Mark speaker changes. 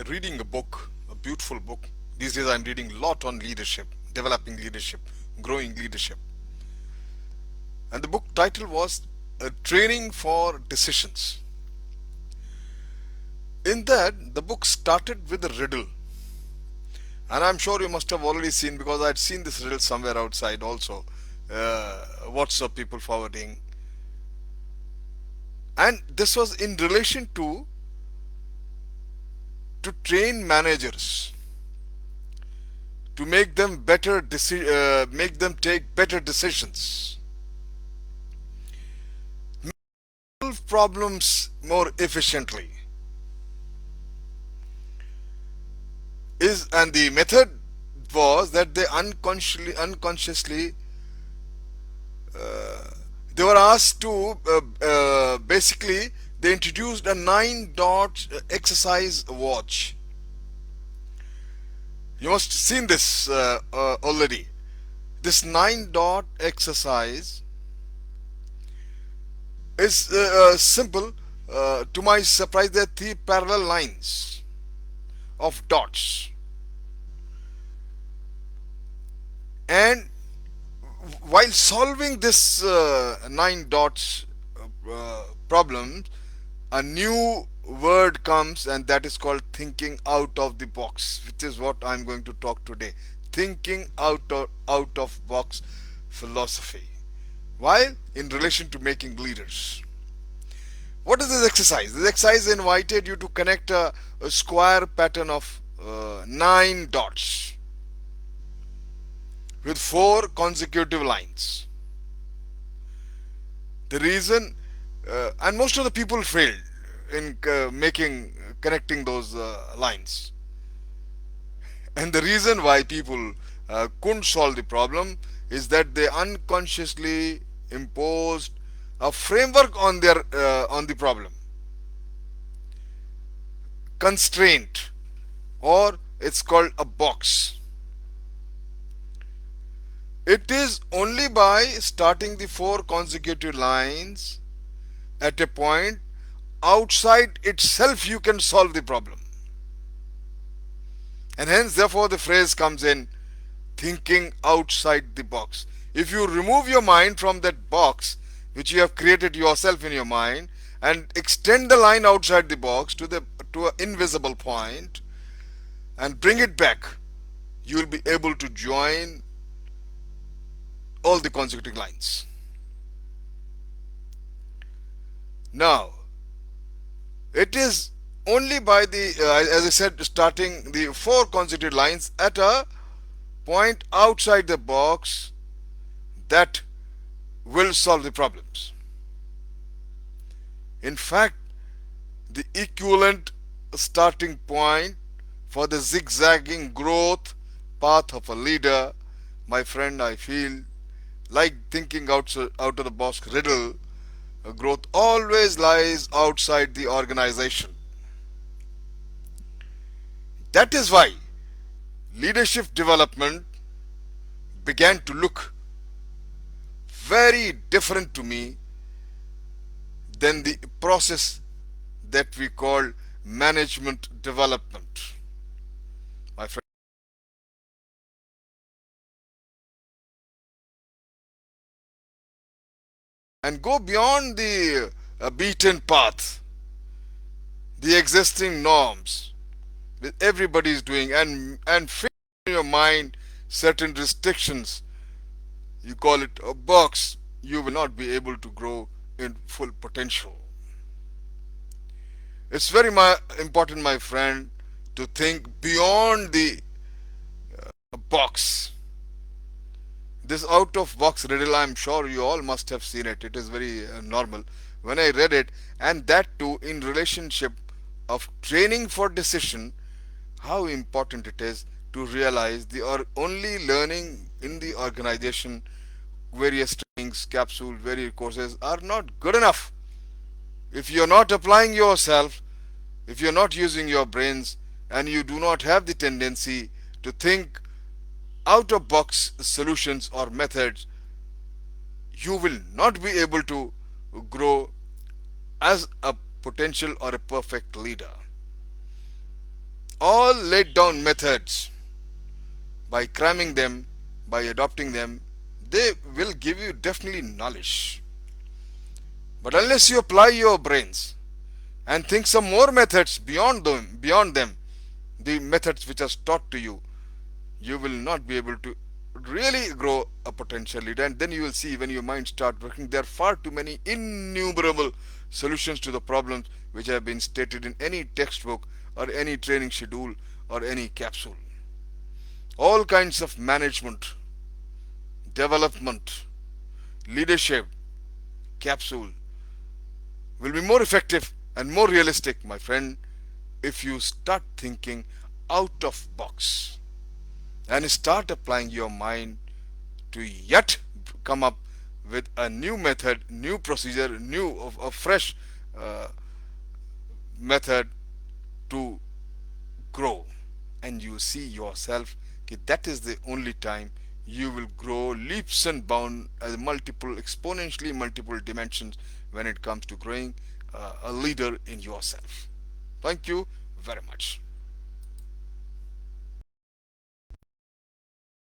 Speaker 1: reading a book, a beautiful book. These days I'm reading a lot on leadership, developing leadership, growing leadership. And the book title was Training for Decisions. In that, the book started with a riddle. And I'm sure you must have already seen, because I'd seen this riddle somewhere outside also. WhatsApp people forwarding. And this was in relation to train managers, to make them make them take better decisions, solve problems more efficiently. And the method was that they unconsciously they were asked to basically they introduced a 9 dot exercise watch. You must have seen this already. This 9 dot exercise is simple. To my surprise, there are 3 parallel lines of dots, and while solving this 9 dots problem, a new word comes, and that is called thinking out of the box, which is what I'm going to talk today. Thinking out of box philosophy, while in relation to making leaders. What is this exercise? This exercise invited you to connect a square pattern of 9 dots with 4 consecutive lines. The reason, and most of the people failed in connecting those lines. And the reason why people couldn't solve the problem is that they unconsciously imposed a framework on the problem, constraint, or it's called a box. It is only by starting the 4 consecutive lines at a point outside itself you can solve the problem. And hence, therefore, the phrase comes in, thinking outside the box. If you remove your mind from that box which you have created yourself in your mind and extend the line outside the box to an invisible point and bring it back, you will be able to join all the consecutive lines. Now, it is only by as I said, starting the 4 consecutive lines at a point outside the box that will solve the problems. In fact, the equivalent starting point for the zigzagging growth path of a leader, my friend, I feel like thinking out of the box riddle, growth always lies outside the organization. That is why leadership development began to look very different to me than the process that we call management development. My friend, and go beyond the beaten path, the existing norms that everybody is doing, and fix in your mind certain restrictions. You call it a box, you will not be able to grow in full potential. It's very important, my friend, to think beyond the box. This out of box riddle, I'm sure you all must have seen it. It is very normal. When I read it, and that too in relationship of training for decision, how important it is to realize the only learning in the organization, various trainings, capsule, various courses are not good enough. If you're not applying yourself, if you're not using your brains, and you do not have the tendency to think out of box solutions or methods, you will not be able to grow as a potential or a perfect leader. all laid down methods, by cramming them, by adopting them, they will give you definitely knowledge. But unless you apply your brains and think some more methods beyond them, the methods which are taught to you, you will not be able to really grow a potential leader. And then you will see, when your mind start working, there are far too many innumerable solutions to the problems which have been stated in any textbook or any training schedule or any capsule. All kinds of management, development, leadership capsule will be more effective and more realistic, my friend, if you start thinking out of box and start applying your mind to yet come up with a new method, new procedure, a fresh uh, method to grow. And you see yourself that is the only time you will grow leaps and bounds, multiple, exponentially multiple dimensions when it comes to growing a leader in yourself. Thank you very much.